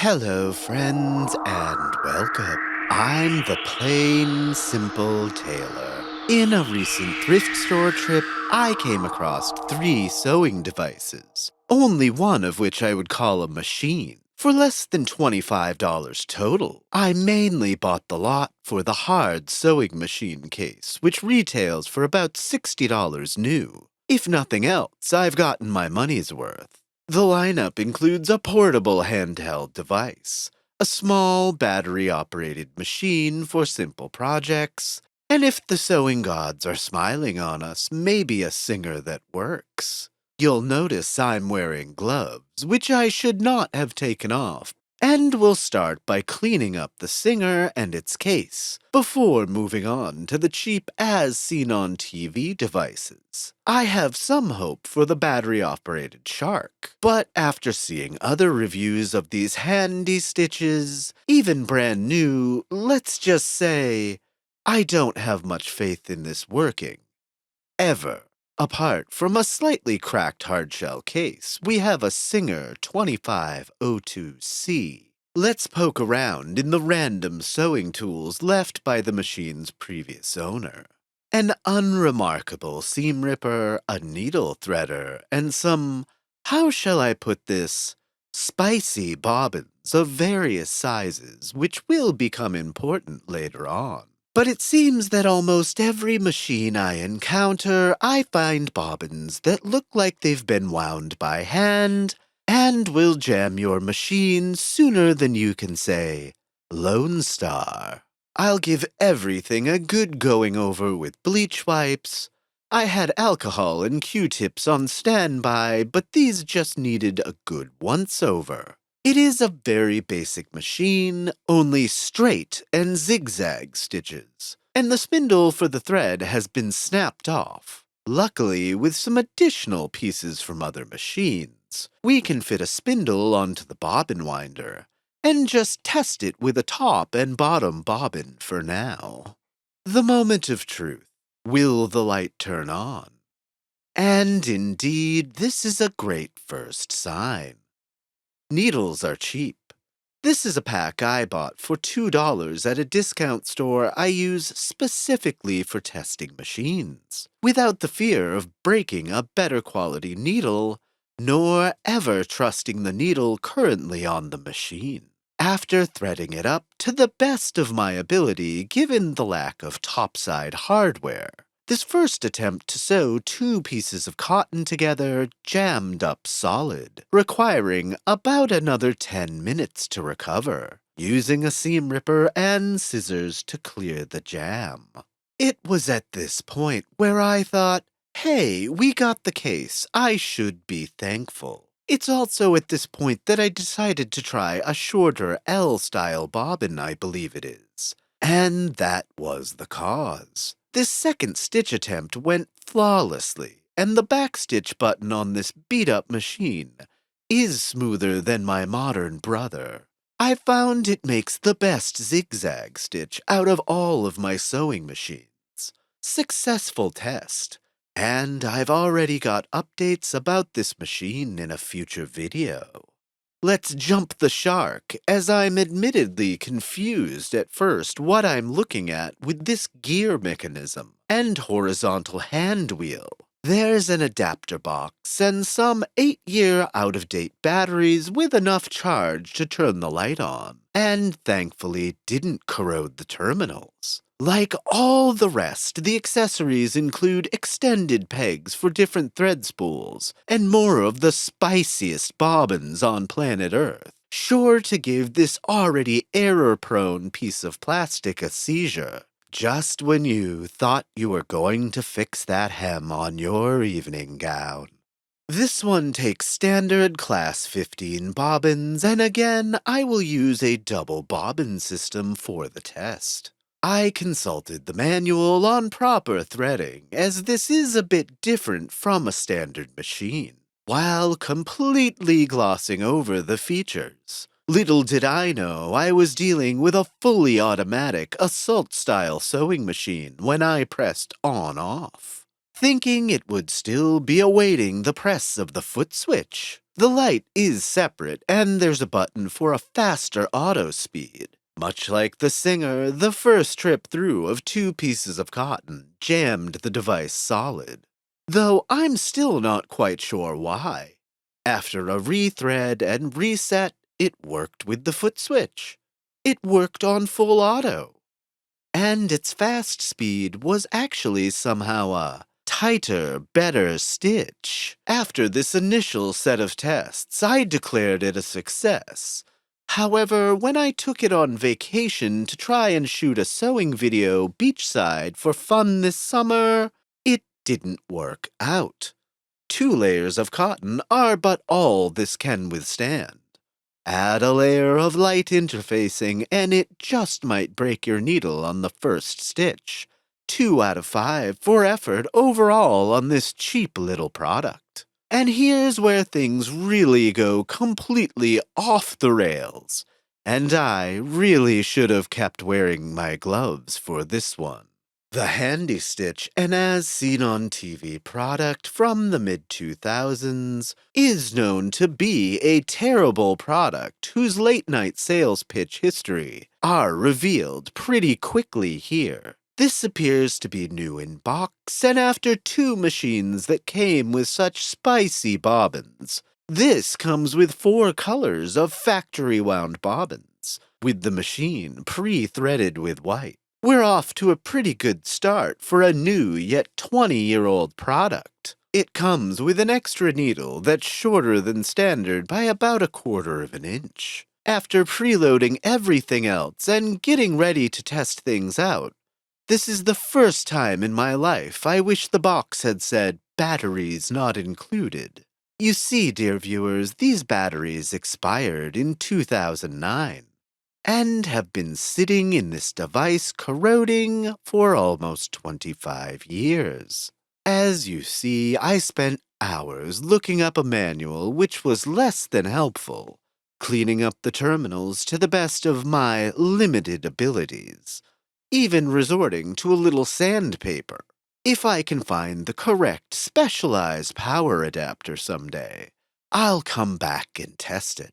Hello, friends, and welcome. I'm the plain, simple tailor. In a recent thrift store trip, I came across 3 sewing devices, only one of which I would call a machine, for less than $25 total. I mainly bought the lot for the hard sewing machine case, which retails for about $60 new. If nothing else, I've gotten my money's worth. The lineup includes a portable handheld device, a small battery-operated machine for simple projects, and if the sewing gods are smiling on us, maybe a singer that works. You'll notice I'm wearing gloves, which I should not have taken off, and we'll start by cleaning up the singer and its case, before moving on to the cheap as-seen-on-TV devices. I have some hope for the battery-operated shark, but after seeing other reviews of these handy stitches, even brand new, let's just say, I don't have much faith in this working. Ever. Apart from a slightly cracked hardshell case, we have a Singer 2502C. Let's poke around in the random sewing tools left by the machine's previous owner. An unremarkable seam ripper, a needle threader, and some, how shall I put this, spicy bobbins of various sizes which will become important later on. But it seems that almost every machine I encounter, I find bobbins that look like they've been wound by hand and will jam your machine sooner than you can say, Lone Star. I'll give everything a good going over with bleach wipes. I had alcohol and Q-tips on standby, but these just needed a good once-over. It is a very basic machine, only straight and zigzag stitches, and the spindle for the thread has been snapped off. Luckily, with some additional pieces from other machines, we can fit a spindle onto the bobbin winder, and just test it with a top and bottom bobbin for now. The moment of truth. Will the light turn on? And indeed, this is a great first sign. Needles are cheap. This is a pack I bought for $2 at a discount store I use specifically for testing machines, without the fear of breaking a better quality needle, nor ever trusting the needle currently on the machine. After threading it up to the best of my ability given the lack of topside hardware, this first attempt to sew 2 pieces of cotton together jammed up solid, requiring about another 10 minutes to recover, using a seam ripper and scissors to clear the jam. It was at this point where I thought, hey, we got the case, I should be thankful. It's also at this point that I decided to try a shorter L-style bobbin, I believe it is. And that was the cause. This second stitch attempt went flawlessly, and the backstitch button on this beat-up machine is smoother than my modern brother. I found it makes the best zigzag stitch out of all of my sewing machines. Successful test. And I've already got updates about this machine in a future video. Let's jump the shark, as I'm admittedly confused at first what I'm looking at with this gear mechanism and horizontal hand wheel. There's an adapter box and some 8-year out-of-date batteries with enough charge to turn the light on, and thankfully didn't corrode the terminals. Like all the rest, the accessories include extended pegs for different thread spools, and more of the spiciest bobbins on planet Earth, sure to give this already error-prone piece of plastic a seizure, just when you thought you were going to fix that hem on your evening gown. This one takes standard class 15 bobbins, and again, I will use a double bobbin system for the test. I consulted the manual on proper threading, as this is a bit different from a standard machine, while completely glossing over the features. Little did I know I was dealing with a fully automatic assault-style sewing machine when I pressed on-off. thinking it would still be awaiting the press of the foot switch. The light is separate, and there's a button for a faster auto speed. Much like the singer, the first trip through of 2 pieces of cotton jammed the device solid. Though I'm still not quite sure why. After a rethread and reset, it worked with the foot switch. It worked on full auto. And its fast speed was actually somehow a tighter, better stitch. After this initial set of tests, I declared it a success. However, when I took it on vacation to try and shoot a sewing video beachside for fun this summer, it didn't work out. 2 layers of cotton are but all this can withstand. Add a layer of light interfacing, and it just might break your needle on the first stitch. 2 out of 5 for effort overall on this cheap little product. And here's where things really go completely off the rails. And I really should have kept wearing my gloves for this one. The Handy Stitch, an as seen on TV product from the mid-2000s, is known to be a terrible product whose late-night sales pitch history are revealed pretty quickly here. This appears to be new in box, and after 2 machines that came with such spicy bobbins, this comes with 4 colors of factory-wound bobbins, with the machine pre-threaded with white. We're off to a pretty good start for a new yet 20-year-old product. It comes with an extra needle that's shorter than standard by about 1/4 of an inch. After preloading everything else and getting ready to test things out, this is the first time in my life I wish the box had said batteries not included. You see, dear viewers, these batteries expired in 2009. And have been sitting in this device corroding for almost 25 years. As you see, I spent hours looking up a manual which was less than helpful, cleaning up the terminals to the best of my limited abilities, even resorting to a little sandpaper. If I can find the correct specialized power adapter someday, I'll come back and test it.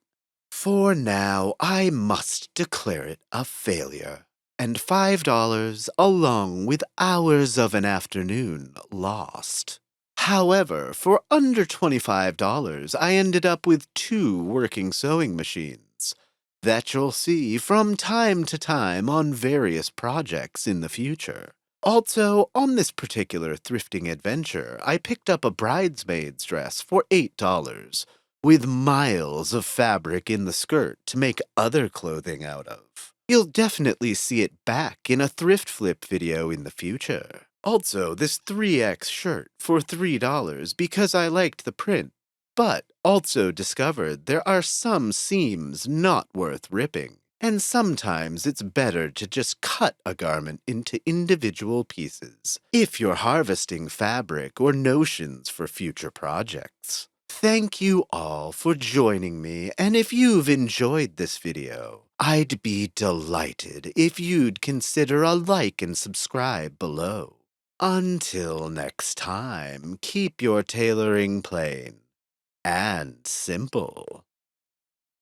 For now, I must declare it a failure, and $5 along with hours of an afternoon lost. However, for under $25, I ended up with 2 working sewing machines that you'll see from time to time on various projects in the future. Also, on this particular thrifting adventure, I picked up a bridesmaid's dress for $8, with miles of fabric in the skirt to make other clothing out of. You'll definitely see it back in a thrift flip video in the future. Also, this 3X shirt for $3 because I liked the print, but also discovered there are some seams not worth ripping, and sometimes it's better to just cut a garment into individual pieces if you're harvesting fabric or notions for future projects. Thank you all for joining me, and if you've enjoyed this video, I'd be delighted if you'd consider a like and subscribe below. Until next time, keep your tailoring plain and simple.